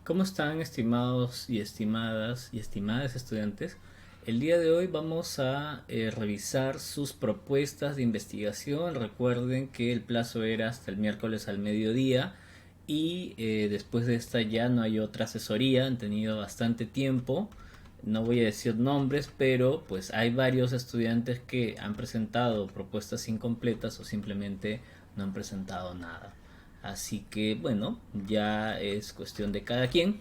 ¿Cómo están, estimados y estimadas estudiantes? El día de hoy vamos a revisar sus propuestas de investigación. Recuerden que el plazo era hasta el miércoles al mediodía y después de esta ya no hay otra asesoría. Han tenido bastante tiempo. No voy a decir nombres, pero pues hay varios estudiantes que han presentado propuestas incompletas o simplemente no han presentado nada. Así que bueno, ya es cuestión de cada quien.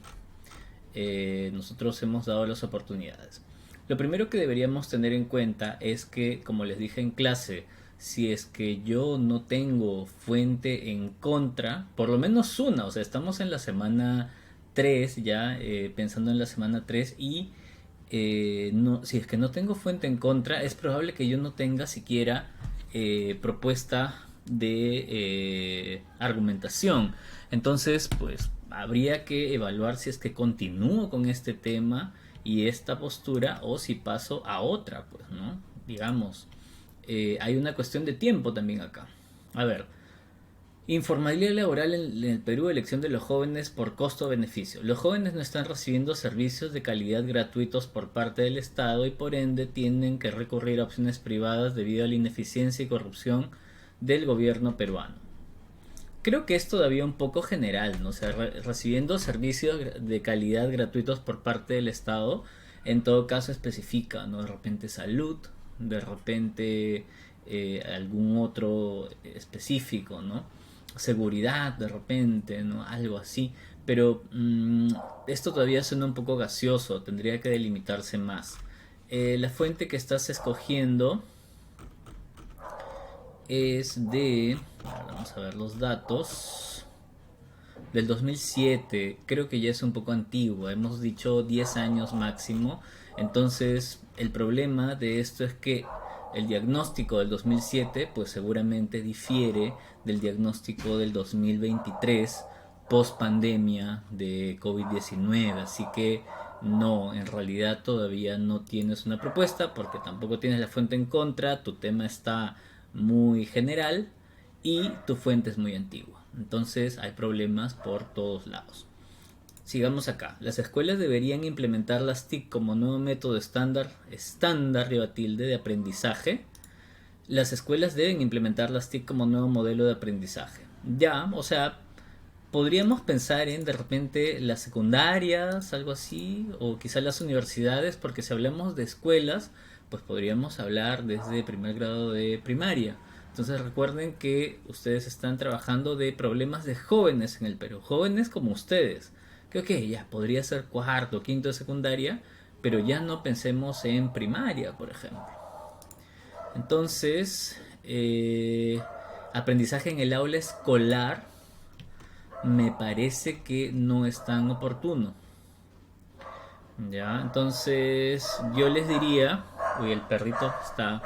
Nosotros hemos dado las oportunidades. Lo primero que deberíamos tener en cuenta es que, como les dije en clase, si es que yo no tengo fuente en contra, por lo menos una, o sea, estamos en la semana 3 ya, pensando en la semana 3 y no, si es que no tengo fuente en contra, es probable que yo no tenga siquiera propuesta de argumentación. Entonces, pues habría que evaluar si es que continúo con este tema y esta postura o si paso a otra, pues, ¿no? Digamos, hay una cuestión de tiempo también acá. A ver, informalidad laboral en el Perú, elección de los jóvenes por costo-beneficio. Los jóvenes no están recibiendo servicios de calidad gratuitos por parte del Estado y por ende tienen que recurrir a opciones privadas debido a la ineficiencia y corrupción del gobierno peruano. Creo que es todavía un poco general, ¿no? O sea, recibiendo servicios de calidad gratuitos por parte del Estado, en todo caso especifica, ¿no? De repente salud, de repente algún otro específico, ¿no? Seguridad, de repente, ¿no? Algo así. Pero esto todavía suena un poco gaseoso, tendría que delimitarse más. La fuente que estás escogiendo es de... Vamos a ver los datos. Del 2007, creo que ya es un poco antigua, hemos dicho 10 años máximo. Entonces, el problema de esto es que el diagnóstico del 2007 pues seguramente difiere del diagnóstico del 2023 post pandemia de COVID-19, así que no, en realidad todavía no tienes una propuesta porque tampoco tienes la fuente en contra, tu tema está muy general y tu fuente es muy antigua. Entonces hay problemas por todos lados. Sigamos acá. Las escuelas deberían implementar las TIC como nuevo método estándar de aprendizaje. Las escuelas deben implementar las TIC como nuevo modelo de aprendizaje. Ya, o sea, podríamos pensar en de repente las secundarias, algo así, o quizás las universidades, porque si hablamos de escuelas, pues podríamos hablar desde primer grado de primaria. Entonces recuerden que ustedes están trabajando de problemas de jóvenes en el Perú, jóvenes como ustedes. Que ok, ya podría ser cuarto, quinto de secundaria, pero ya no pensemos en primaria, por ejemplo. Entonces, aprendizaje en el aula escolar me parece que no es tan oportuno. Ya, entonces yo les diría, uy, el perrito está,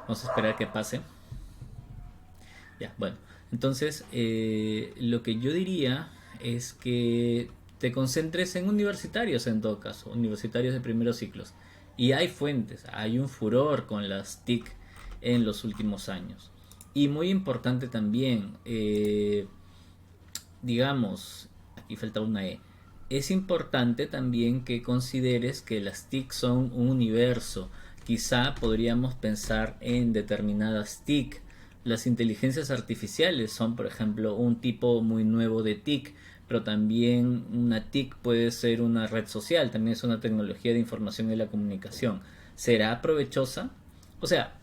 vamos a esperar que pase. Ya, bueno, entonces lo que yo diría es que te concentres en universitarios en todo caso, universitarios de primeros ciclos. Y hay fuentes, hay un furor con las TIC en los últimos años. Y muy importante también, digamos, aquí falta una E, es importante también que consideres que las TIC son un universo. Quizá podríamos pensar en determinadas TIC. Las inteligencias artificiales son, por ejemplo, un tipo muy nuevo de TIC, pero también una TIC puede ser una red social, también es una tecnología de información y la comunicación. ¿Será provechosa? O sea,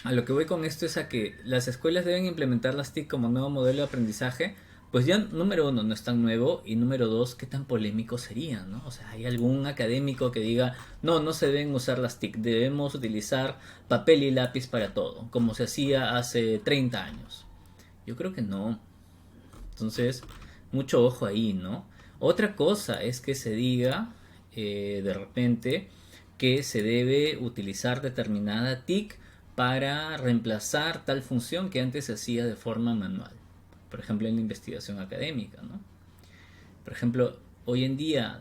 a lo que voy con esto es a que las escuelas deben implementar las TIC como nuevo modelo de aprendizaje. Pues ya, número uno, no es tan nuevo. Y número dos, ¿qué tan polémico sería, no? O sea, ¿hay algún académico que diga, no, no se deben usar las TIC, debemos utilizar papel y lápiz para todo, como se hacía hace 30 años? Yo creo que no. Entonces, mucho ojo ahí, ¿no? Otra cosa es que se diga, de repente, que se debe utilizar determinada TIC para reemplazar tal función que antes se hacía de forma manual. Por ejemplo, en la investigación académica, ¿no? Por ejemplo, hoy en día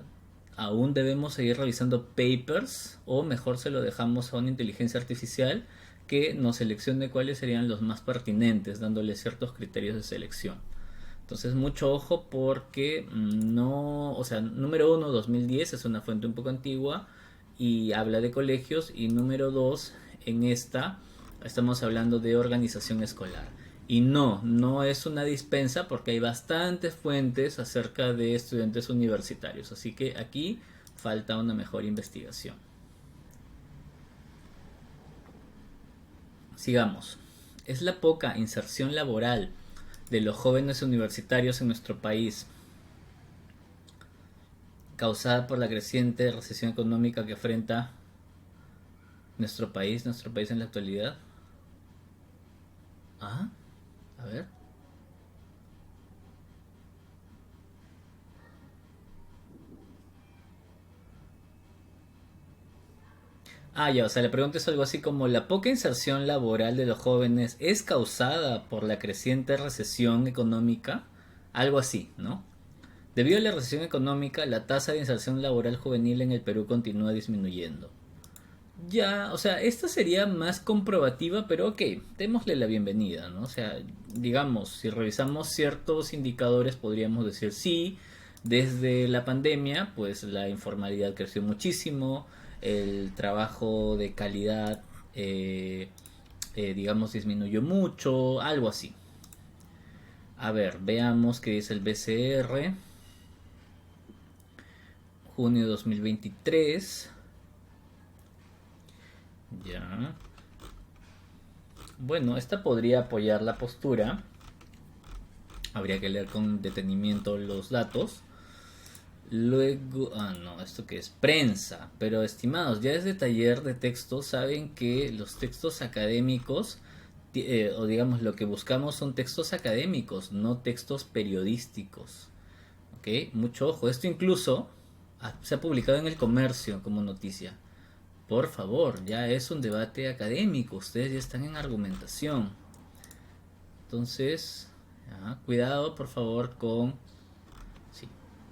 aún debemos seguir revisando papers o mejor se lo dejamos a una inteligencia artificial que nos seleccione cuáles serían los más pertinentes, dándole ciertos criterios de selección. Entonces, mucho ojo porque no, o sea, número uno, 2010 es una fuente un poco antigua y habla de colegios. Y número dos, en esta estamos hablando de organización escolar. Y no, no es una dispensa porque hay bastantes fuentes acerca de estudiantes universitarios. Así que aquí falta una mejor investigación. Sigamos. Es la poca inserción laboral de los jóvenes universitarios en nuestro país, causada por la creciente recesión económica que enfrenta nuestro país en la actualidad. Ah, a ver. Ah, ya, o sea, la pregunta es algo así como: ¿la poca inserción laboral de los jóvenes es causada por la creciente recesión económica? Algo así, ¿no? Debido a la recesión económica, la tasa de inserción laboral juvenil en el Perú continúa disminuyendo. Ya, o sea, esta sería más comprobativa, pero ok, démosle la bienvenida, ¿no? O sea, digamos, si revisamos ciertos indicadores, podríamos decir sí, desde la pandemia, pues la informalidad creció muchísimo, el trabajo de calidad, digamos, disminuyó mucho, algo así. A ver, veamos qué dice el BCR, junio 2023. Ya. Bueno, esta podría apoyar la postura. Habría que leer con detenimiento los datos. Luego, no, esto que es prensa. Pero estimados, ya desde taller de texto saben que los textos académicos, o digamos lo que buscamos son textos académicos, no textos periodísticos. ¿Ok? Mucho ojo. Esto incluso se ha publicado en El Comercio como noticia. Por favor, ya es un debate académico, ustedes ya están en argumentación. Entonces, cuidado por favor con... Sí,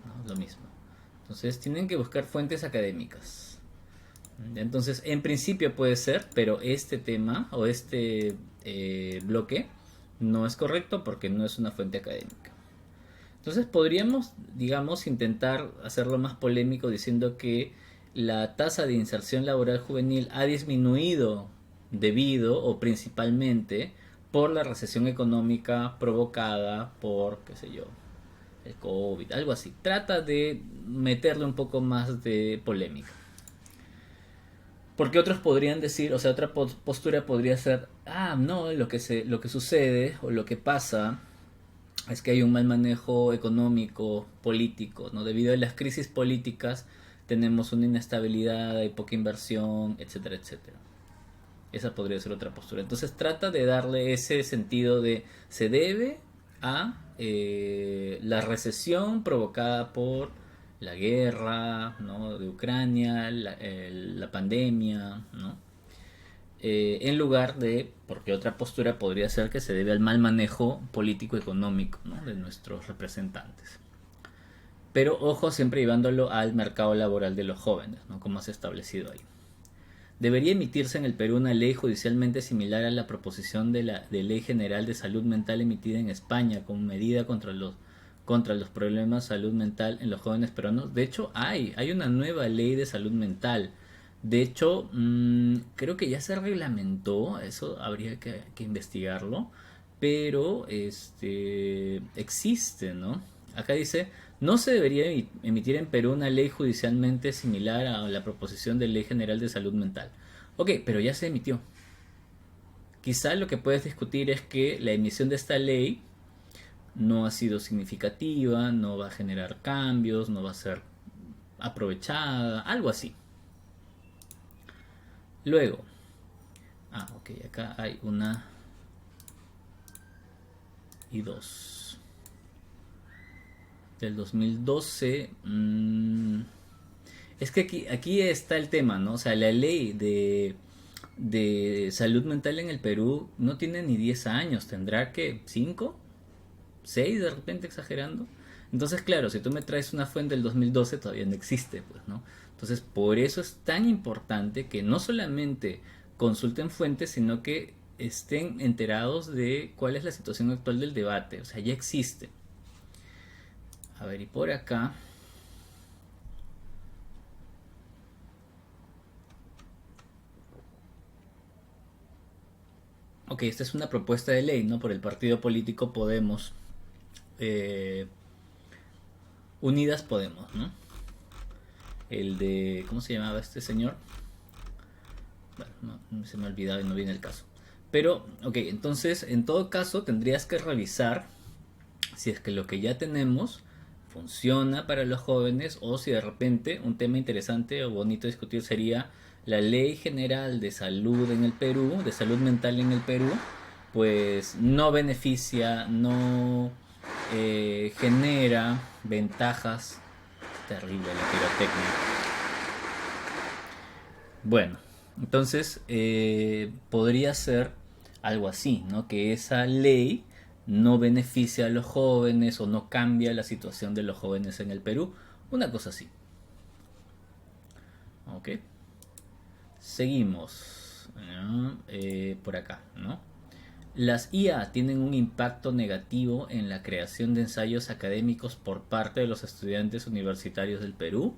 no, lo mismo. Entonces tienen que buscar fuentes académicas. Entonces, en principio puede ser, pero este tema o este bloque no es correcto porque no es una fuente académica. Entonces podríamos, digamos, intentar hacerlo más polémico diciendo que la tasa de inserción laboral juvenil ha disminuido debido o principalmente por la recesión económica provocada por, qué sé yo, el COVID, algo así. Trata de meterle un poco más de polémica. Porque otros podrían decir, o sea, otra postura podría ser, no, lo que sucede o lo que pasa es que hay un mal manejo económico, político, ¿no? Debido a las crisis políticas tenemos una inestabilidad, hay poca inversión, etcétera, etcétera. Esa podría ser otra postura. Entonces trata de darle ese sentido de se debe a la recesión provocada por la guerra, ¿no? De Ucrania, la pandemia, ¿no? En lugar de, porque otra postura podría ser que se debe al mal manejo político-económico, ¿no? De nuestros representantes. Pero ojo, siempre llevándolo al mercado laboral de los jóvenes, ¿no? Como se ha establecido ahí. Debería emitirse en el Perú una ley judicialmente similar a la proposición de ley general de salud mental emitida en España como medida contra los problemas de salud mental en los jóvenes peruanos. De hecho, hay una nueva ley de salud mental. De hecho, creo que ya se reglamentó, eso habría que investigarlo, pero existe, ¿no? Acá dice: no se debería emitir en Perú una ley judicialmente similar a la proposición de ley general de salud mental. Ok, pero ya se emitió. Quizá lo que puedes discutir es que la emisión de esta ley no ha sido significativa, no va a generar cambios, no va a ser aprovechada, algo así. Luego, ok, acá hay una y dos. Del 2012. Es que aquí está el tema, ¿no? O sea, la ley de salud mental en el Perú no tiene ni 10 años, tendrá que 5, 6 de repente exagerando. Entonces, claro, si tú me traes una fuente del 2012 todavía no existe, pues, ¿no? Entonces, por eso es tan importante que no solamente consulten fuentes, sino que estén enterados de cuál es la situación actual del debate. O sea, ya existe. A ver, y por acá. Ok, esta es una propuesta de ley, ¿no? Por el partido político Podemos. eh, Unidas Podemos, ¿no? El de... ¿Cómo se llamaba este señor? Bueno, no, se me ha olvidado y no viene el caso. Pero, ok, entonces en todo caso tendrías que revisar si es que lo que ya tenemos funciona para los jóvenes o si de repente un tema interesante o bonito a discutir sería la Ley General de Salud en el Perú, de salud mental en el Perú, pues no beneficia, no genera ventajas. Terrible la pirotecnia. Bueno, entonces podría ser algo así, ¿no? Que esa ley no beneficia a los jóvenes o no cambia la situación de los jóvenes en el Perú. Una cosa así. ¿Ok? Seguimos. Por acá, ¿no? Las IA tienen un impacto negativo en la creación de ensayos académicos por parte de los estudiantes universitarios del Perú.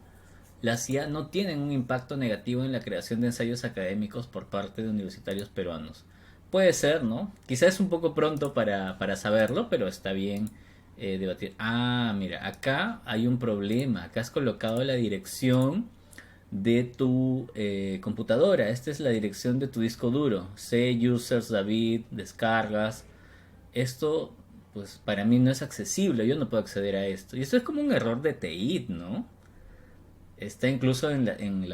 Las IA no tienen un impacto negativo en la creación de ensayos académicos por parte de universitarios peruanos. Puede ser, ¿no? Quizás es un poco pronto para saberlo, pero está bien debatir. Ah, mira, acá hay un problema. Acá has colocado la dirección de tu computadora. Esta es la dirección de tu disco duro. C, users, David, descargas. Esto, pues para mí no es accesible. Yo no puedo acceder a esto. Y esto es como un error de TEIT, ¿no? Está incluso en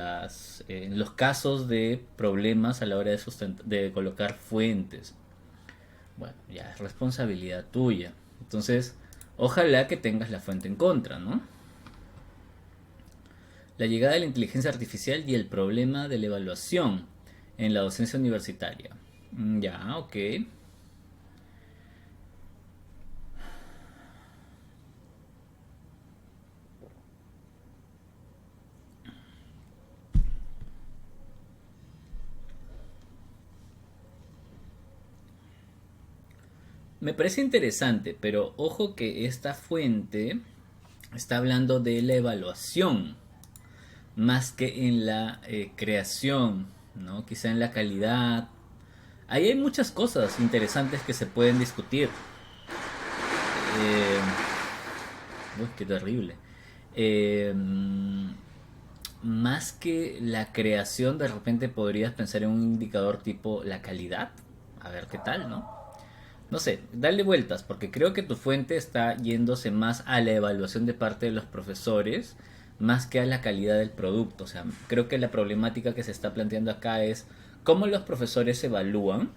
los casos de problemas a la hora de colocar fuentes. Bueno, ya es responsabilidad tuya. Entonces, ojalá que tengas la fuente en contra, ¿no? La llegada de la inteligencia artificial y el problema de la evaluación en la docencia universitaria. Ya, ok. Me parece interesante, pero ojo que esta fuente está hablando de la evaluación más que en la creación, ¿no? Quizá en la calidad. Ahí hay muchas cosas interesantes que se pueden discutir. Eh, Uy, qué terrible. Eh, Más que la creación, de repente podrías pensar en un indicador tipo la calidad. A ver qué tal, ¿no? No sé, dale vueltas, porque creo que tu fuente está yéndose más a la evaluación de parte de los profesores, más que a la calidad del producto. O sea, creo que la problemática que se está planteando acá es cómo los profesores evalúan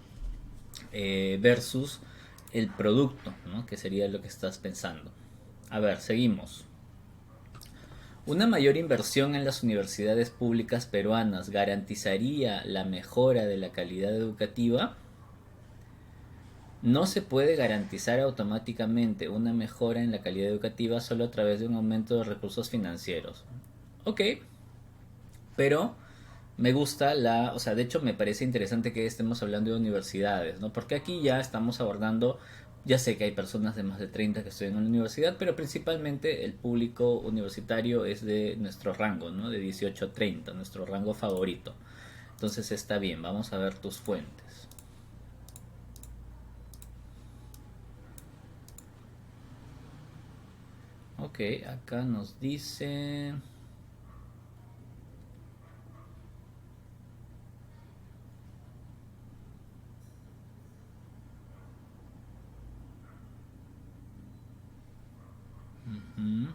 versus el producto, ¿no? Que sería lo que estás pensando. A ver, seguimos. Una mayor inversión en las universidades públicas peruanas garantizaría la mejora de la calidad educativa. No se puede garantizar automáticamente una mejora en la calidad educativa solo a través de un aumento de recursos financieros. Ok, pero me gusta o sea, de hecho me parece interesante que estemos hablando de universidades, ¿no? Porque aquí ya estamos abordando, ya sé que hay personas de más de 30 que estudian en la universidad, pero principalmente el público universitario es de nuestro rango, ¿no? De 18 a 30, nuestro rango favorito. Entonces está bien, vamos a ver tus fuentes. Ok, acá nos dice... Mm.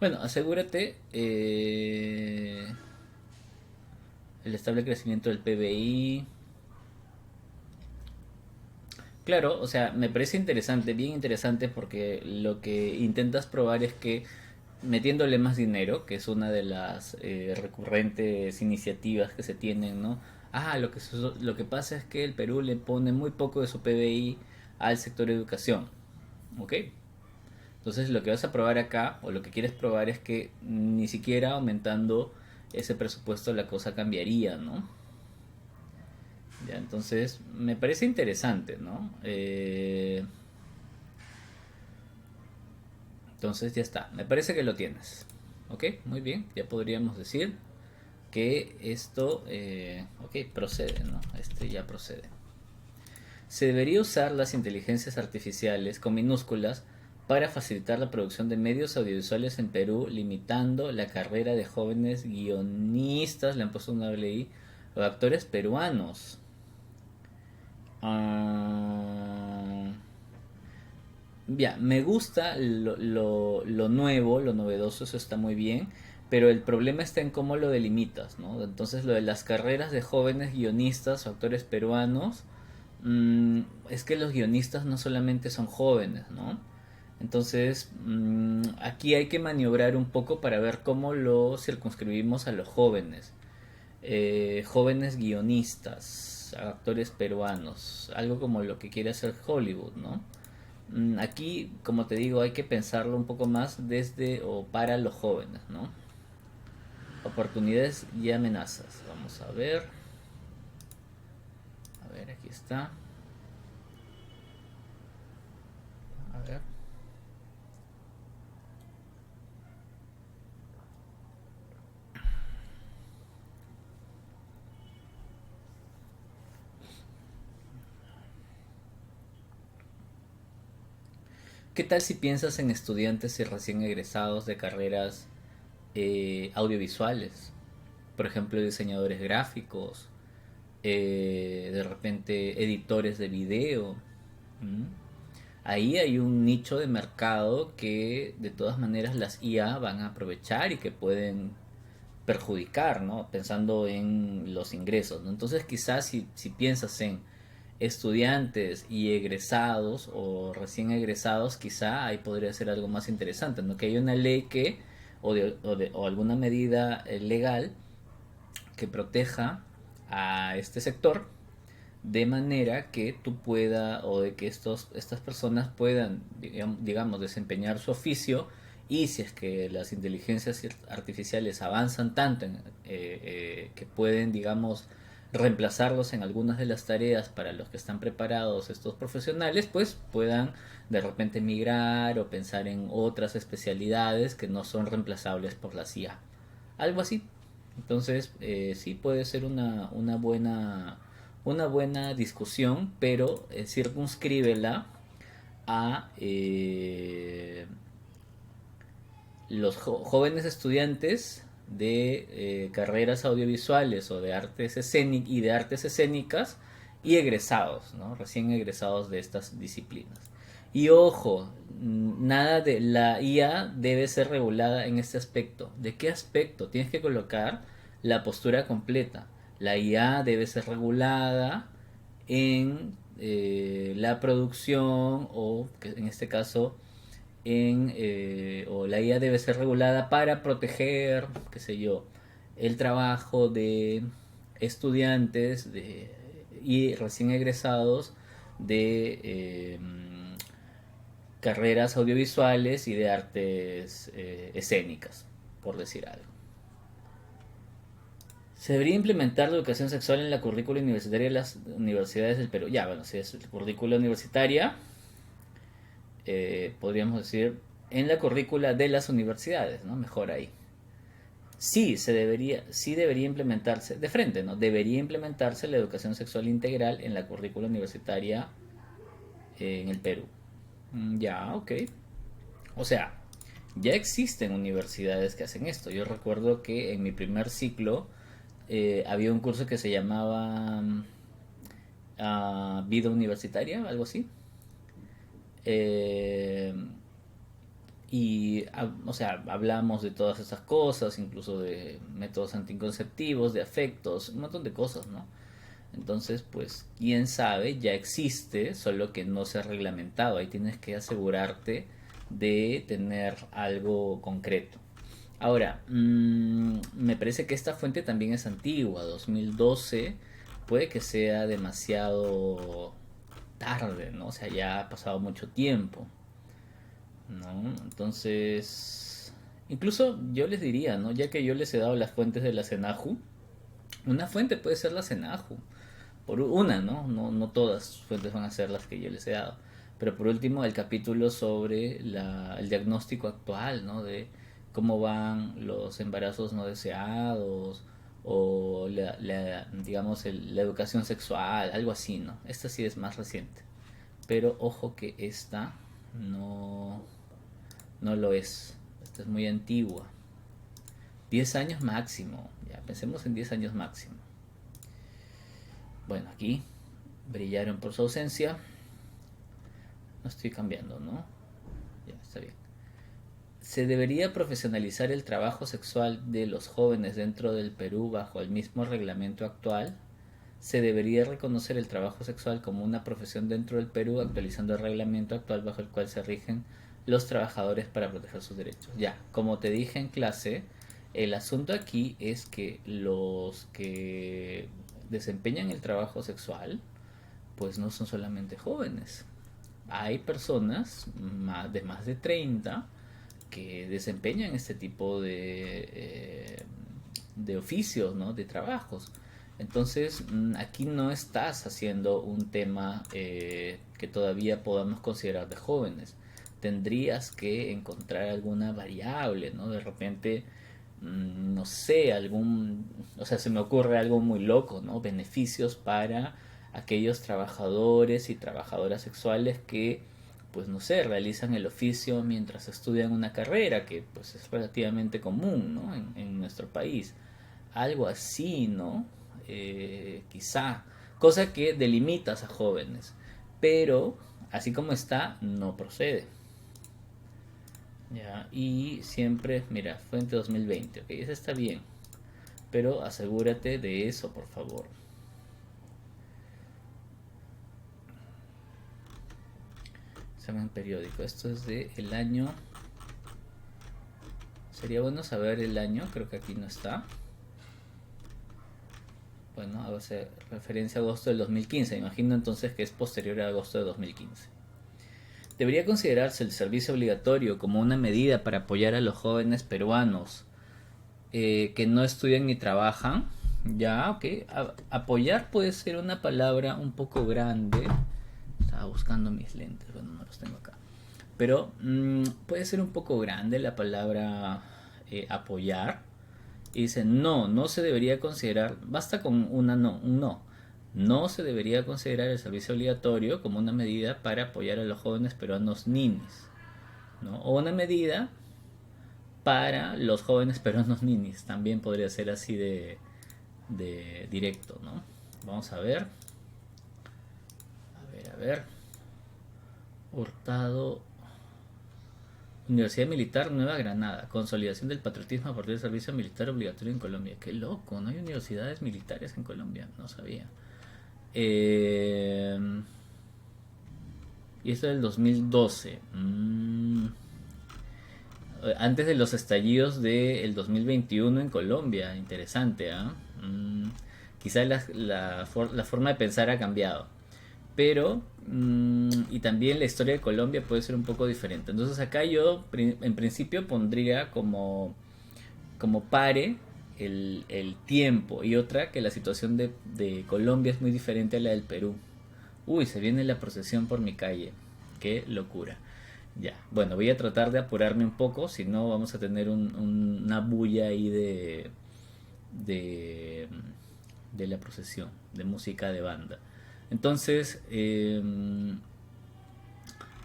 Bueno, asegúrate el estable crecimiento del PBI. Claro, o sea, me parece interesante, bien interesante, porque lo que intentas probar es que metiéndole más dinero, que es una de las recurrentes iniciativas que se tienen, ¿no? Ah, lo que pasa es que el Perú le pone muy poco de su PBI al sector educación, ¿ok? Entonces lo que vas a probar acá, o lo que quieres probar es que ni siquiera aumentando ese presupuesto la cosa cambiaría, ¿no? Ya, entonces me parece interesante, ¿no? Entonces ya está, me parece que lo tienes. Ok, muy bien, ya podríamos decir que esto, ok, procede, ¿no? Este ya procede. Se debería usar las inteligencias artificiales con minúsculas para facilitar la producción de medios audiovisuales en Perú, limitando la carrera de jóvenes guionistas, le han puesto una doble I, o actores peruanos. Ah, ya, me gusta lo nuevo, lo novedoso, eso está muy bien, pero el problema está en cómo lo delimitas, ¿no? Entonces lo de las carreras de jóvenes guionistas o actores peruanos, es que los guionistas no solamente son jóvenes, ¿no? Entonces, aquí hay que maniobrar un poco para ver cómo lo circunscribimos a los jóvenes. Jóvenes guionistas, actores peruanos, algo como lo que quiere hacer Hollywood, ¿no? Aquí, como te digo, hay que pensarlo un poco más desde o para los jóvenes, ¿no? Oportunidades y amenazas. Vamos a ver. A ver, aquí está. A ver. ¿Qué tal si piensas en estudiantes y recién egresados de carreras audiovisuales? Por ejemplo, diseñadores gráficos, de repente editores de video. ¿Mm? Ahí hay un nicho de mercado que de todas maneras las IA van a aprovechar y que pueden perjudicar, ¿no? Pensando en los ingresos, ¿no? Entonces quizás si piensas en estudiantes y egresados o recién egresados, quizá ahí podría ser algo más interesante, ¿no? Que hay una ley que, o alguna medida legal que proteja a este sector de manera que tú puedas o de que estas personas puedan, digamos, desempeñar su oficio y si es que las inteligencias artificiales avanzan tanto que pueden, digamos, reemplazarlos en algunas de las tareas para los que están preparados estos profesionales, pues puedan de repente migrar o pensar en otras especialidades que no son reemplazables por la CIA. Algo así. Entonces, sí puede ser una buena discusión, pero circunscríbela a los jóvenes estudiantes de carreras audiovisuales o de artes y de artes escénicas y egresados, ¿no? Recién egresados de estas disciplinas. Y ojo, nada de la IA debe ser regulada en este aspecto. ¿De qué aspecto? Tienes que colocar la postura completa. La IA debe ser regulada en la producción o, que en este caso, o la IA debe ser regulada para proteger, qué sé yo, el trabajo de estudiantes y recién egresados de carreras audiovisuales y de artes escénicas, por decir algo. Se debería implementar la educación sexual en la currícula universitaria de las universidades del Perú. Ya, bueno, si es currícula universitaria, podríamos decir en la currícula de las universidades, ¿no? Mejor ahí. Sí debería implementarse, de frente, ¿no? Debería implementarse la educación sexual integral en la currícula universitaria en el Perú. Ya, ok. O sea, ya existen universidades que hacen esto. Yo recuerdo que en mi primer ciclo había un curso que se llamaba Vida Universitaria, algo así. Eh, o sea, hablamos de todas esas cosas, incluso de métodos anticonceptivos, de afectos, un montón de cosas, ¿no? Entonces, pues, quién sabe, ya existe, solo que no se ha reglamentado. Ahí tienes que asegurarte de tener algo concreto. Ahora, me parece que esta fuente también es antigua, 2012, puede que sea demasiado tarde, ¿no? O sea, ya ha pasado mucho tiempo, ¿no? Entonces, incluso yo les diría, ¿no? Ya que yo les he dado las fuentes de la CENAJU, una fuente puede ser la CENAJU, por una, ¿no? No todas fuentes van a ser las que yo les he dado. Pero por último, el capítulo sobre el diagnóstico actual, ¿no? De cómo van los embarazos no deseados o digamos, la educación sexual, algo así, ¿no? Esta sí es más reciente. Pero ojo que esta no, no lo es. Esta es muy antigua. 10 años máximo. Ya, pensemos en 10 años máximo. Bueno, aquí brillaron por su ausencia. No estoy cambiando, ¿no? Ya, está bien. ¿Se debería profesionalizar el trabajo sexual de los jóvenes dentro del Perú bajo el mismo reglamento actual? ¿Se debería reconocer el trabajo sexual como una profesión dentro del Perú actualizando el reglamento actual bajo el cual se rigen los trabajadores para proteger sus derechos? Ya, como te dije en clase, el asunto aquí es que los que desempeñan el trabajo sexual pues no son solamente jóvenes. Hay personas de más de 30 que desempeñan este tipo de oficios, ¿no? De trabajos. Entonces, aquí no estás haciendo un tema que todavía podamos considerar de jóvenes. Tendrías que encontrar alguna variable, ¿no? De repente, no sé, o sea, se me ocurre algo muy loco, ¿no? Beneficios para aquellos trabajadores y trabajadoras sexuales que, pues no sé, realizan el oficio mientras estudian una carrera, que pues es relativamente común, ¿no? En nuestro país. Algo así, ¿no? Quizá. Cosa que delimitas a jóvenes. Pero, así como está, no procede. Ya, y siempre, mira, fuente 2020, ok, esa está bien. Pero asegúrate de eso, por favor. Examen periódico. Esto es de el año. Sería bueno saber el año, creo que aquí no está. Bueno, hace referencia a agosto del 2015. Imagino entonces que es posterior a agosto de 2015. Debería considerarse el servicio obligatorio como una medida para apoyar a los jóvenes peruanos que no estudian ni trabajan. Ya, ok. Apoyar puede ser una palabra un poco grande. Estaba buscando mis lentes, bueno, no los tengo acá. Pero puede ser un poco grande la palabra apoyar. Y dice, no se debería considerar, basta con una no, un no. No se debería considerar el servicio obligatorio como una medida para apoyar a los jóvenes peruanos ninis, ¿no? O una medida para los jóvenes peruanos ninis. También podría ser así de directo, ¿no? Vamos a ver. A ver. Hurtado. Universidad Militar Nueva Granada. Consolidación del patriotismo a partir del servicio militar obligatorio en Colombia. Qué loco, no hay universidades militares en Colombia. No sabía. Y esto es del 2012. Antes de los estallidos del 2021 en Colombia. Interesante, ¿eh? Quizá la forma de pensar ha cambiado. Pero, y también la historia de Colombia puede ser un poco diferente. Entonces acá yo en principio pondría como pare el tiempo. Y otra, que la situación de Colombia es muy diferente a la del Perú. Uy, se viene la procesión por mi calle. Qué locura. Ya, bueno, voy a tratar de apurarme un poco, si no vamos a tener una bulla ahí de, de la procesión, de música de banda. Entonces, yo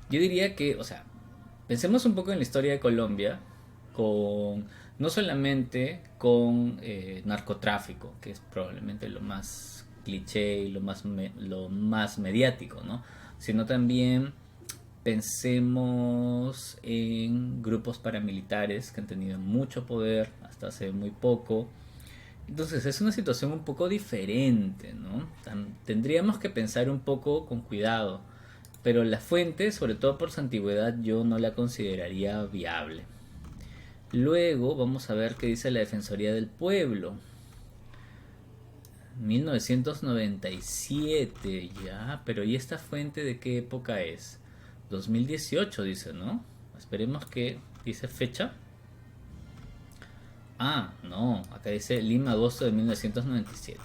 diría que, o sea, pensemos un poco en la historia de Colombia, con no solamente con narcotráfico, que es probablemente lo más cliché y lo más mediático, ¿no? Sino también pensemos en grupos paramilitares que han tenido mucho poder hasta hace muy poco. Entonces es una situación un poco diferente, ¿no? Tendríamos que pensar un poco con cuidado, pero la fuente, sobre todo por su antigüedad, yo no la consideraría viable. Luego vamos a ver qué dice la Defensoría del Pueblo. 1997, ya, pero ¿y esta fuente de qué época es? 2018 dice, ¿no? Esperemos que dice fecha. Ah, no, acá dice Lima, agosto de 1997.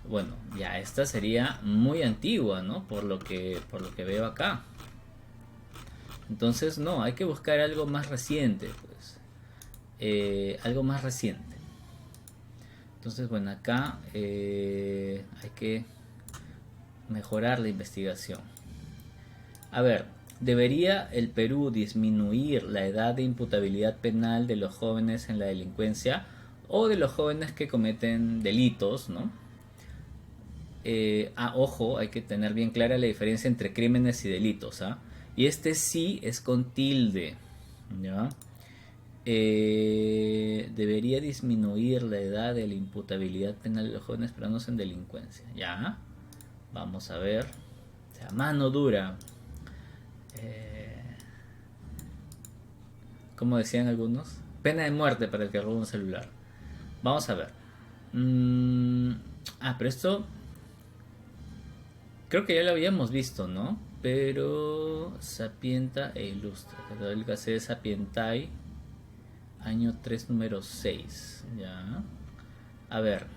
Bueno, ya esta sería muy antigua, ¿no? Por lo que veo acá. Entonces, no, hay que buscar algo más reciente, pues. Algo más reciente. Entonces, bueno, acá hay que mejorar la investigación. A ver, ¿debería el Perú disminuir la edad de imputabilidad penal de los jóvenes en la delincuencia o de los jóvenes que cometen delitos, ¿no? Ojo, hay que tener bien clara la diferencia entre crímenes y delitos, ¿ah? Y este sí es con tilde, ¿ya? Debería disminuir la edad de la imputabilidad penal de los jóvenes peruanos en delincuencia, ¿ya? Vamos a ver. O sea, mano dura. Eh, como decían algunos, pena de muerte para el que roba un celular. Vamos a ver. Mm, pero esto creo que ya lo habíamos visto, ¿no? Pero Sapienta e Ilustra, Católica C. Sapientai, año 3 número 6. Ya. A ver.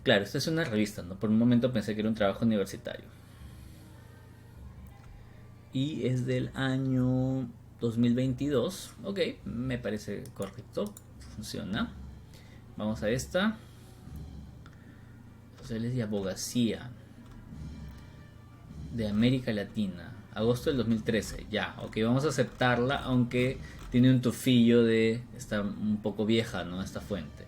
Claro, esta es una revista, ¿no? Por un momento pensé que era un trabajo universitario. Y es del año 2022. Ok, me parece correcto. Funciona. Vamos a esta. Sociales y abogacía de América Latina, agosto del 2013. Ya, ok, vamos a aceptarla, aunque tiene un tufillo de... Está un poco vieja, ¿no? Esta fuente.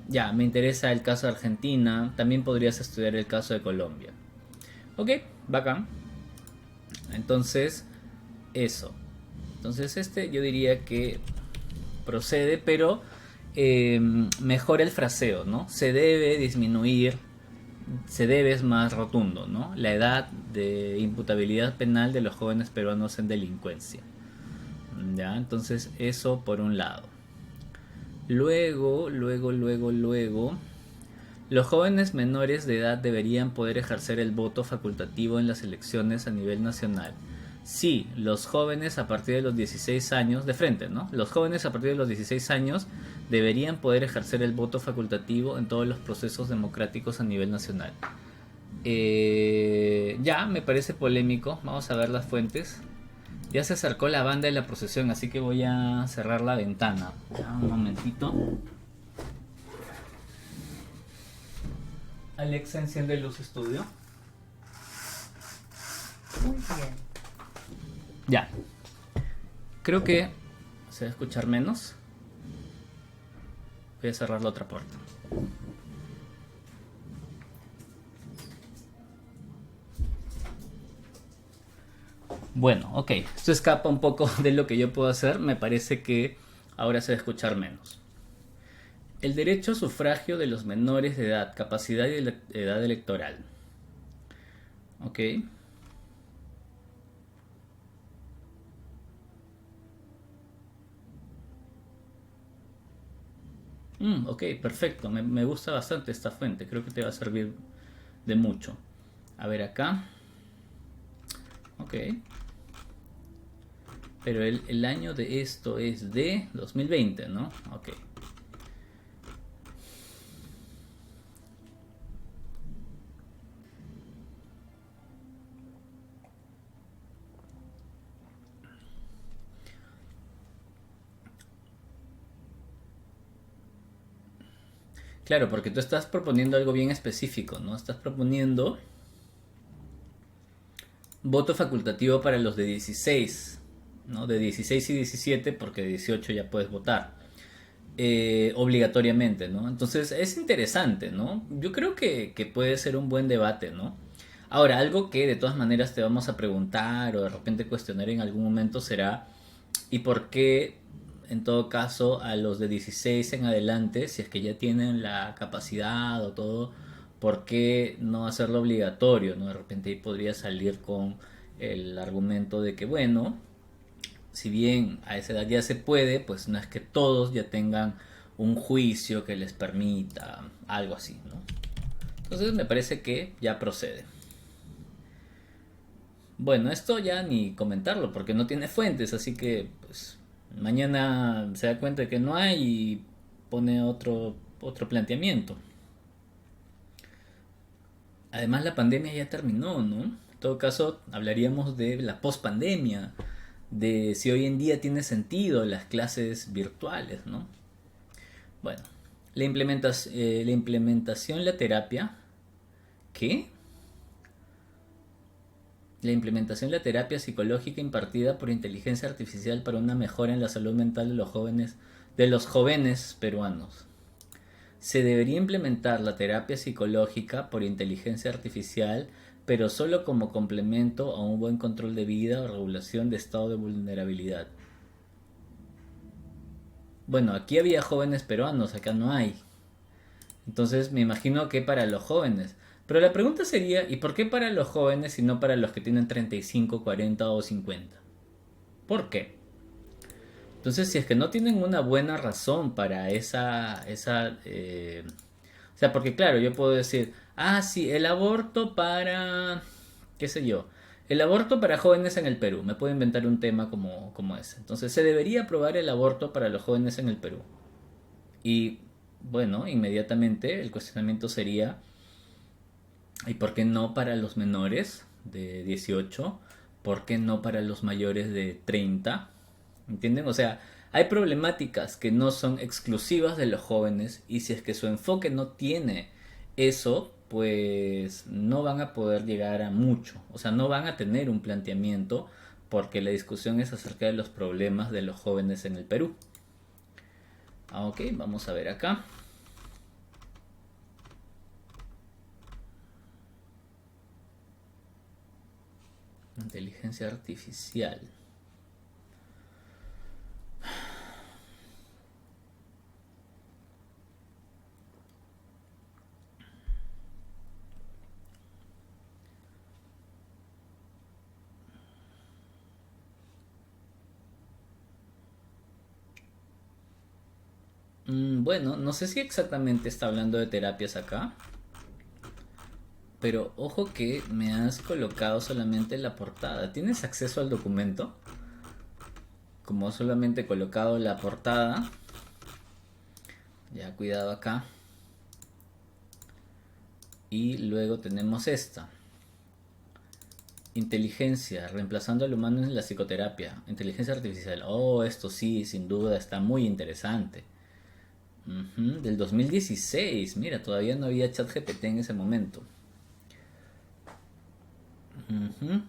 Ya, me interesa el caso de Argentina. También podrías estudiar el caso de Colombia. Ok, bacán. Entonces, eso. Entonces este yo diría que procede, pero mejora el fraseo, ¿no? Se debe disminuir, se debe es más rotundo, ¿no? La edad de imputabilidad penal de los jóvenes peruanos en delincuencia. ¿Ya? Entonces eso por un lado. Luego, los jóvenes menores de edad deberían poder ejercer el voto facultativo en las elecciones a nivel nacional. Sí, los jóvenes a partir de los 16 años, de frente, ¿no? Los jóvenes a partir de los 16 años deberían poder ejercer el voto facultativo en todos los procesos democráticos a nivel nacional. Ya, me parece polémico. Vamos a ver las fuentes. Ya se acercó la banda de la procesión, así que voy a cerrar la ventana. Ya, un momentito. Alexa, enciende luz estudio. Muy bien. Ya. Creo que se va a escuchar menos. Voy a cerrar la otra puerta. Bueno, ok. Esto escapa un poco de lo que yo puedo hacer. Me parece que ahora se va a escuchar menos. El derecho a sufragio de los menores de edad, capacidad y edad electoral. Ok. Ok, perfecto. Me gusta bastante esta fuente. Creo que te va a servir de mucho. A ver acá. Ok. Pero el año de esto es de 2020, ¿no? Ok. Claro, porque tú estás proponiendo algo bien específico, ¿no? Estás proponiendo voto facultativo para los de 16, ¿no? De 16 y 17, porque de 18 ya puedes votar. Obligatoriamente, ¿no? Entonces es interesante, ¿no? Yo creo que puede ser un buen debate, ¿no? Ahora, algo que de todas maneras te vamos a preguntar o de repente cuestionar en algún momento será, ¿y por qué en todo caso a los de 16 en adelante, si es que ya tienen la capacidad o todo, por qué no hacerlo obligatorio, ¿no? De repente ahí podría salir con el argumento de que, bueno, si bien a esa edad ya se puede, pues no es que todos ya tengan un juicio que les permita algo así, ¿no? Entonces me parece que ya procede. Bueno, esto ya ni comentarlo porque no tiene fuentes, así que pues mañana se da cuenta de que no hay y pone otro planteamiento. Además, la pandemia ya terminó, ¿no? En todo caso, hablaríamos de la pospandemia, de si hoy en día tiene sentido las clases virtuales, ¿no? Bueno, la implementación, la terapia, ¿qué? La implementación de la terapia psicológica impartida por inteligencia artificial para una mejora en la salud mental de los jóvenes peruanos. Se debería implementar la terapia psicológica por inteligencia artificial, pero solo como complemento a un buen control de vida o regulación de estado de vulnerabilidad. Bueno, aquí había jóvenes peruanos, acá no hay. Entonces me imagino que para los jóvenes. Pero la pregunta sería, ¿y por qué para los jóvenes y no para los que tienen 35, 40 o 50? ¿Por qué? Entonces, si es que no tienen una buena razón para o sea, porque claro, yo puedo decir, ah, sí, el aborto para, qué sé yo, el aborto para jóvenes en el Perú. Me puedo inventar un tema como ese. Entonces, se debería aprobar el aborto para los jóvenes en el Perú. Y bueno, inmediatamente el cuestionamiento sería, ¿y por qué no para los menores de 18? ¿Por qué no para los mayores de 30? ¿Entienden? O sea, hay problemáticas que no son exclusivas de los jóvenes y si es que su enfoque no tiene eso, pues no van a poder llegar a mucho. O sea, no van a tener un planteamiento porque la discusión es acerca de los problemas de los jóvenes en el Perú. Ok, vamos a ver acá. Inteligencia artificial. Bueno, no sé si exactamente está hablando de terapias acá, pero ojo que me has colocado solamente la portada. ¿Tienes acceso al documento? Como solamente he colocado la portada, ya cuidado acá. Y luego tenemos esta. Inteligencia, reemplazando al humano en la psicoterapia. Inteligencia artificial. Oh, esto sí, sin duda está muy interesante. Del 2016. Mira, todavía no había ChatGPT en ese momento. Ujú.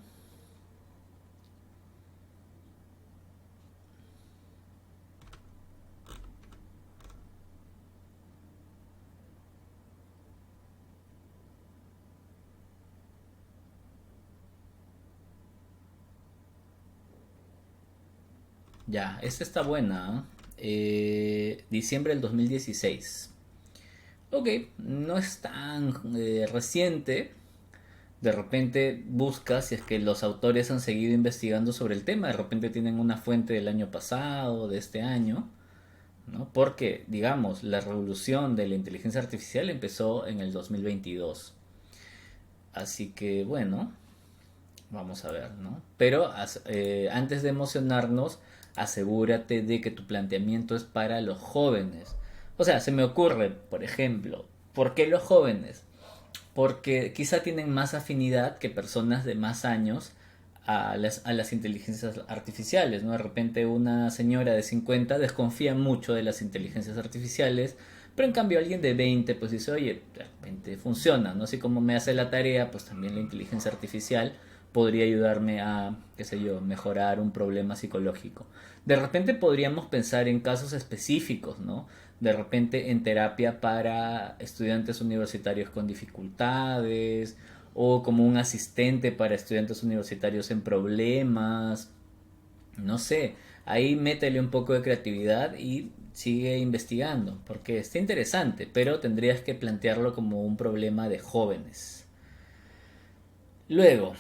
Ya, esta está buena. Diciembre del 2016. Ok, no es tan reciente. De repente buscas si es que los autores han seguido investigando sobre el tema. De repente tienen una fuente del año pasado, de este año, ¿no? Porque, digamos, la revolución de la inteligencia artificial empezó en el 2022. Así que, bueno, vamos a ver, ¿no? Pero antes de emocionarnos, asegúrate de que tu planteamiento es para los jóvenes. O sea, se me ocurre, por ejemplo, ¿por qué los jóvenes? Porque quizá tienen más afinidad que personas de más años a las inteligencias artificiales, ¿no? De repente una señora de 50 desconfía mucho de las inteligencias artificiales, pero en cambio alguien de 20 pues dice, oye, de repente funciona, ¿no? Así como me hace la tarea, pues también la inteligencia artificial podría ayudarme a, qué sé yo, mejorar un problema psicológico. De repente podríamos pensar en casos específicos, ¿no? De repente en terapia para estudiantes universitarios con dificultades o como un asistente para estudiantes universitarios en problemas, no sé, ahí métele un poco de creatividad y sigue investigando, porque está interesante, pero tendrías que plantearlo como un problema de jóvenes. Luego,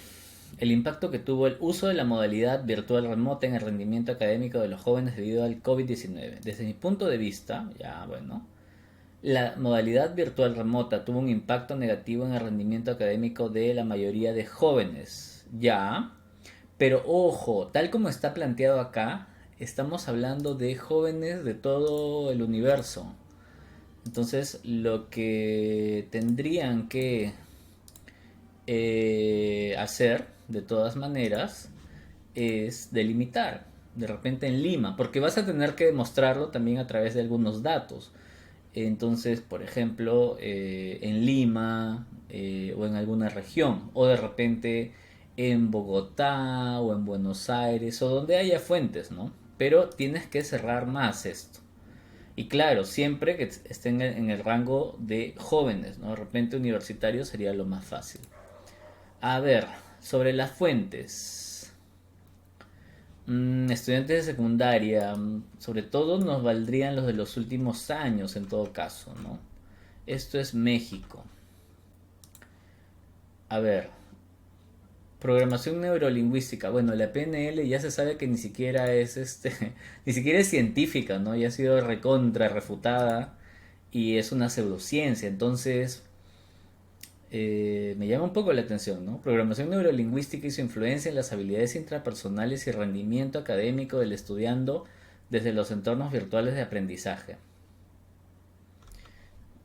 el impacto que tuvo el uso de la modalidad virtual remota en el rendimiento académico de los jóvenes debido al COVID-19. Desde mi punto de vista, ya bueno, la modalidad virtual remota tuvo un impacto negativo en el rendimiento académico de la mayoría de jóvenes. Ya, pero ojo, tal como está planteado acá, estamos hablando de jóvenes de todo el universo. Entonces, lo que tendrían que hacer, de todas maneras, es delimitar, de repente en Lima, porque vas a tener que demostrarlo también a través de algunos datos. Entonces, por ejemplo, en Lima o en alguna región, o de repente en Bogotá o en Buenos Aires, o donde haya fuentes, ¿no? Pero tienes que cerrar más esto. Y claro, siempre que estén en el rango de jóvenes, ¿no? De repente universitarios sería lo más fácil. A ver, sobre las fuentes. Estudiantes de secundaria, sobre todo nos valdrían los de los últimos años en todo caso, ¿no? Esto es México. A ver, programación neurolingüística. Bueno, la PNL ya se sabe que ni siquiera es ni siquiera es científica, ¿no? Ya ha sido recontra refutada y es una pseudociencia. Entonces, me llama un poco la atención, ¿no? Programación neurolingüística y su influencia en las habilidades intrapersonales y rendimiento académico del estudiando desde los entornos virtuales de aprendizaje.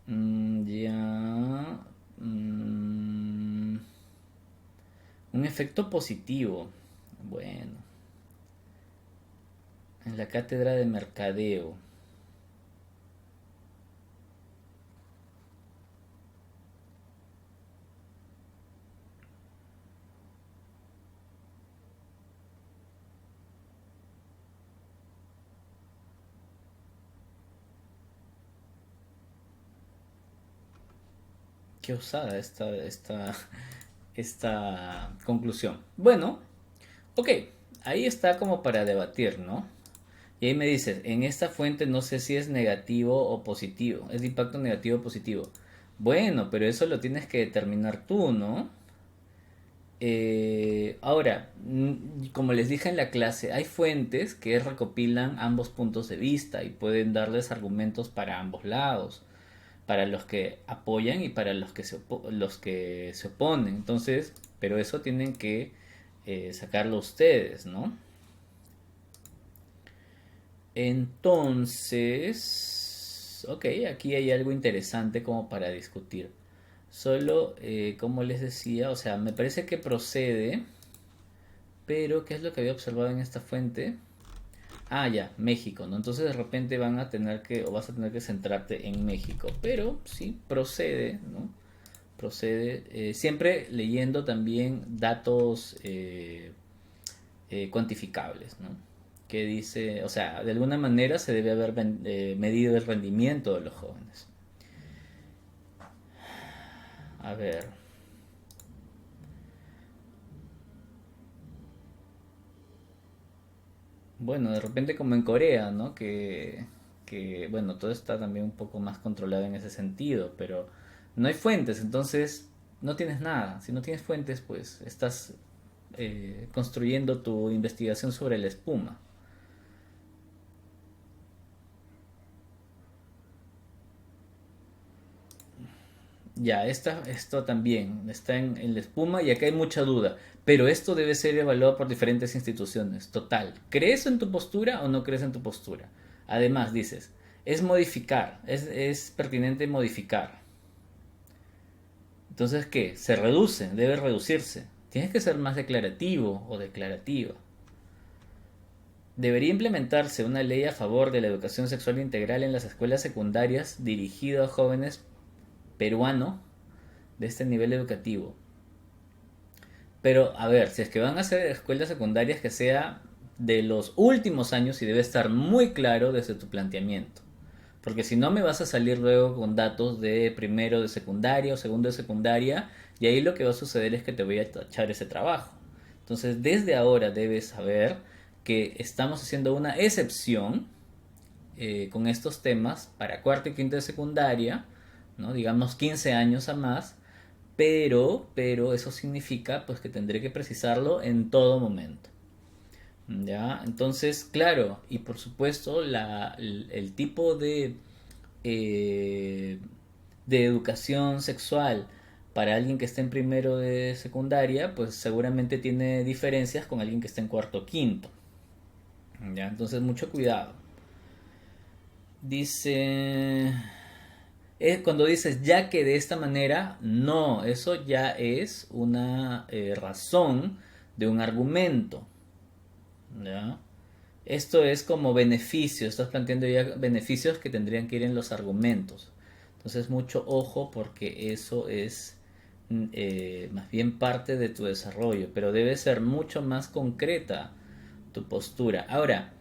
Ya. mm, un efecto positivo. Bueno, en la cátedra de mercadeo. Qué osada esta conclusión. Bueno, ok, ahí está como para debatir, ¿no? Y ahí me dices, en esta fuente no sé si es negativo o positivo, es de impacto negativo o positivo. Bueno, pero eso lo tienes que determinar tú, ¿no? Ahora, como les dije en la clase, hay fuentes que recopilan ambos puntos de vista y pueden darles argumentos para ambos lados, para los que apoyan y para los que se oponen. Entonces, pero eso tienen que sacarlo ustedes, ¿no? Entonces, ok, aquí hay algo interesante como para discutir. Solo, como les decía, o sea, me parece que procede, pero ¿qué es lo que había observado en esta fuente? Ah, ya, México, ¿no? Entonces de repente van a tener que, o vas a tener que centrarte en México, pero sí, procede, ¿no? Procede, siempre leyendo también datos cuantificables, ¿no? Que dice, o sea, de alguna manera se debe haber medido el rendimiento de los jóvenes. A ver, bueno, de repente como en Corea, ¿no? Bueno, todo está también un poco más controlado en ese sentido, pero no hay fuentes, entonces no tienes nada. Si no tienes fuentes, pues estás construyendo tu investigación sobre la espuma. Ya, esto también está en la espuma y acá hay mucha duda, pero esto debe ser evaluado por diferentes instituciones. Total, ¿crees en tu postura o no crees en tu postura? Además, dices, es modificar, es pertinente modificar. Entonces, ¿qué? Se reduce, debe reducirse. Tienes que ser más declarativo o declarativa. Debería implementarse una ley a favor de la educación sexual integral en las escuelas secundarias dirigido a jóvenes peruanos de este nivel educativo. Pero, a ver, si es que van a hacer escuelas secundarias que sea de los últimos años y debe estar muy claro desde tu planteamiento. Porque si no me vas a salir luego con datos de primero de secundaria o segundo de secundaria y ahí lo que va a suceder es que te voy a tachar ese trabajo. Entonces desde ahora debes saber que estamos haciendo una excepción con estos temas para cuarto y quinto de secundaria, ¿no? Digamos 15 años a más, pero eso significa pues que tendré que precisarlo en todo momento. ¿Ya? Entonces, claro, y por supuesto el tipo eh, de educación sexual para alguien que está en primero de secundaria, pues seguramente tiene diferencias con alguien que está en cuarto o quinto. ¿Ya? Entonces, mucho cuidado. Dice, Es cuando dices ya que de esta manera, no, eso ya es una razón de un argumento, ¿ya? Esto es como beneficio, estás planteando ya beneficios que tendrían que ir en los argumentos. Entonces mucho ojo porque eso es más bien parte de tu desarrollo, pero debe ser mucho más concreta tu postura. Ahora,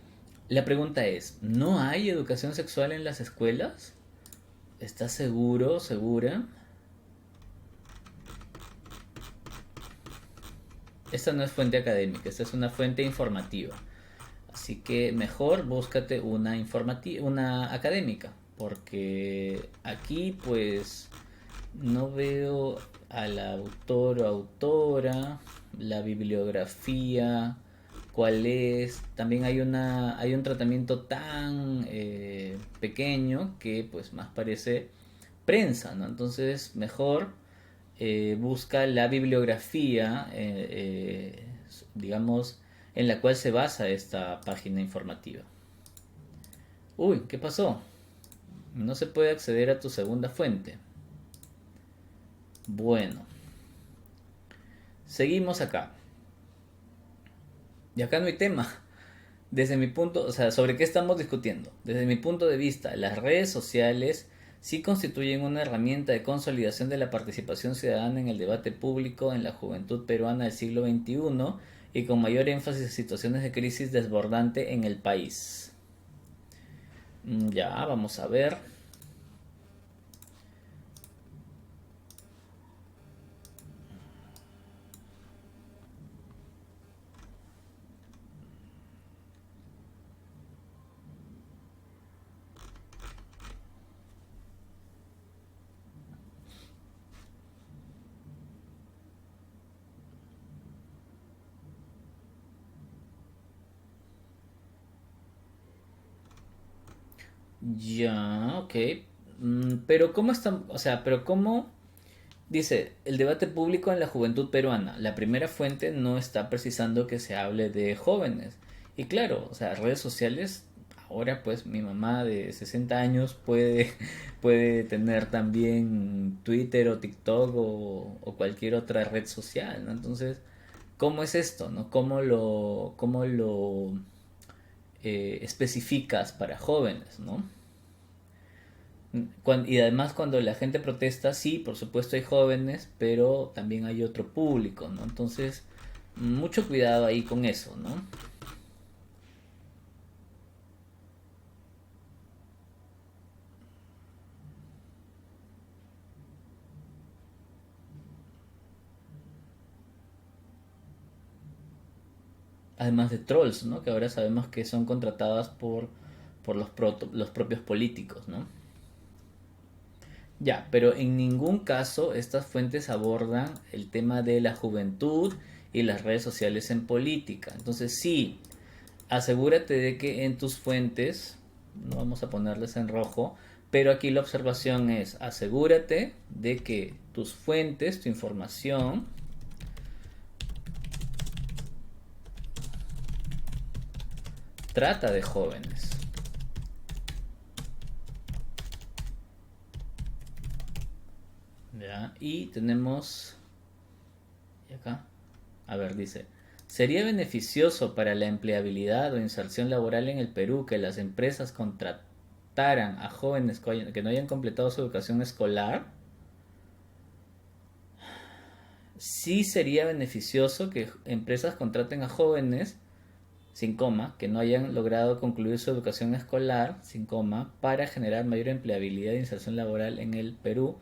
la pregunta es, ¿no hay educación sexual en las escuelas? ¿Estás seguro, segura? Esta no es fuente académica, esta es una fuente informativa. Así que mejor búscate una informativa, una académica, porque aquí pues no veo al autor o autora, la bibliografía, cuál es. También hay un tratamiento tan pequeño que pues más parece prensa, ¿no? Entonces mejor busca la bibliografía, digamos, en la cual se basa esta página informativa. Uy, ¿qué pasó? No se puede acceder a tu segunda fuente. Bueno, seguimos acá. Y acá no hay tema. Desde mi punto, o sea, ¿sobre qué estamos discutiendo? Desde mi punto de vista, las redes sociales sí constituyen una herramienta de consolidación de la participación ciudadana en el debate público en la juventud peruana del siglo XXI y con mayor énfasis en situaciones de crisis desbordante en el país. Ya, vamos a ver. Ya, ok. Pero ¿cómo están? O sea, pero ¿cómo? Dice, el debate público en la juventud peruana. La primera fuente no está precisando que se hable de jóvenes. Y claro, o sea, redes sociales, ahora pues mi mamá de 60 años puede, puede tener también Twitter o TikTok o cualquier otra red social, ¿no? Entonces, ¿cómo es esto, no? Cómo lo especificas para jóvenes, ¿no? Y además cuando la gente protesta, sí, por supuesto hay jóvenes, pero también hay otro público, ¿no? Entonces, mucho cuidado ahí con eso, ¿no? Además de trolls, ¿no? Que ahora sabemos que son contratadas por los propios políticos, ¿no? Ya, pero en ningún caso estas fuentes abordan el tema de la juventud y las redes sociales en política. Entonces sí, asegúrate de que en tus fuentes, no vamos a ponerles en rojo, pero aquí la observación es asegúrate de que tus fuentes, tu información, trata de jóvenes. ¿Ya? Y tenemos, y acá, a ver, dice, ¿sería beneficioso para la empleabilidad o inserción laboral en el Perú que las empresas contrataran a jóvenes que no hayan completado su educación escolar? Sí sería beneficioso que empresas contraten a jóvenes, sin coma, que no hayan logrado concluir su educación escolar, sin coma, para generar mayor empleabilidad e inserción laboral en el Perú,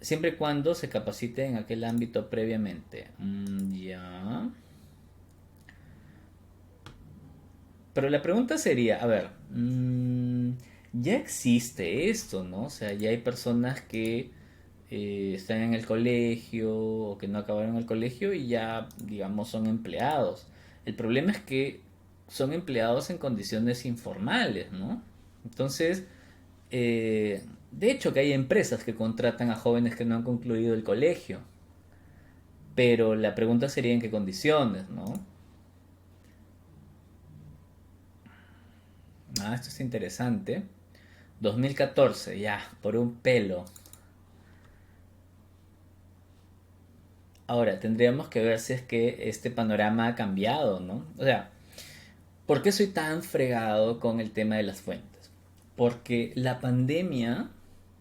siempre y cuando se capacite en aquel ámbito previamente. Ya. Pero la pregunta sería, a ver, ya existe esto, ¿no? O sea, ya hay personas que están en el colegio o que no acabaron el colegio y ya, digamos, son empleados. El problema es que son empleados en condiciones informales, ¿no? Entonces, de hecho que hay empresas que contratan a jóvenes que no han concluido el colegio, pero la pregunta sería en qué condiciones, ¿no? Ah, esto es interesante. 2014, ya, por un pelo. Ahora, tendríamos que ver si es que este panorama ha cambiado, ¿no? O sea, ¿por qué soy tan fregado con el tema de las fuentes? Porque la pandemia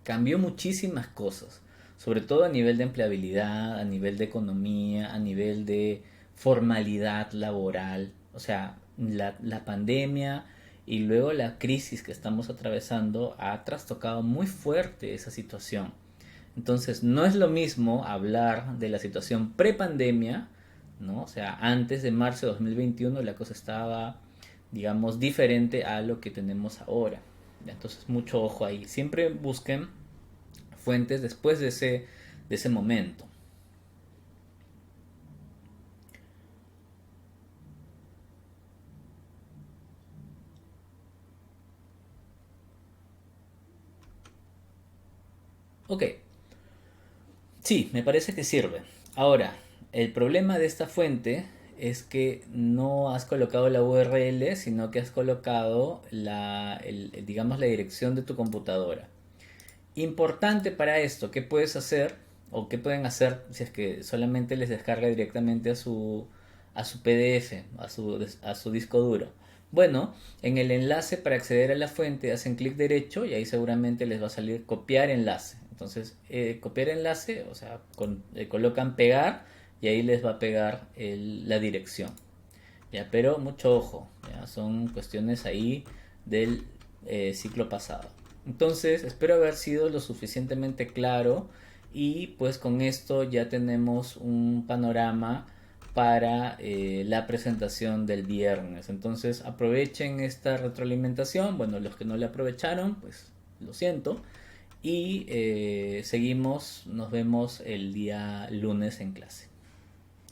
cambió muchísimas cosas, sobre todo a nivel de empleabilidad, a nivel de economía, a nivel de formalidad laboral. O sea, la pandemia y luego la crisis que estamos atravesando ha trastocado muy fuerte esa situación. Entonces, no es lo mismo hablar de la situación prepandemia, ¿no? O sea, antes de marzo de 2021 la cosa estaba, digamos, diferente a lo que tenemos ahora. Entonces, mucho ojo ahí. Siempre busquen fuentes después de ese momento. Ok, sí, me parece que sirve. Ahora, el problema de esta fuente es que no has colocado la URL, sino que has colocado digamos, la dirección de tu computadora. Importante para esto, ¿qué puedes hacer o qué pueden hacer si es que solamente les descarga directamente a su PDF, a su disco duro? Bueno, en el enlace para acceder a la fuente hacen clic derecho y ahí seguramente les va a salir copiar enlace. Entonces, copiar enlace, o sea, colocan pegar y ahí les va a pegar la dirección. Ya, pero mucho ojo, ya, son cuestiones ahí del ciclo pasado. Entonces, espero haber sido lo suficientemente claro y pues con esto ya tenemos un panorama para la presentación del viernes. Entonces, aprovechen esta retroalimentación. Bueno, los que no la aprovecharon, pues lo siento. Y seguimos, nos vemos el día lunes en clase.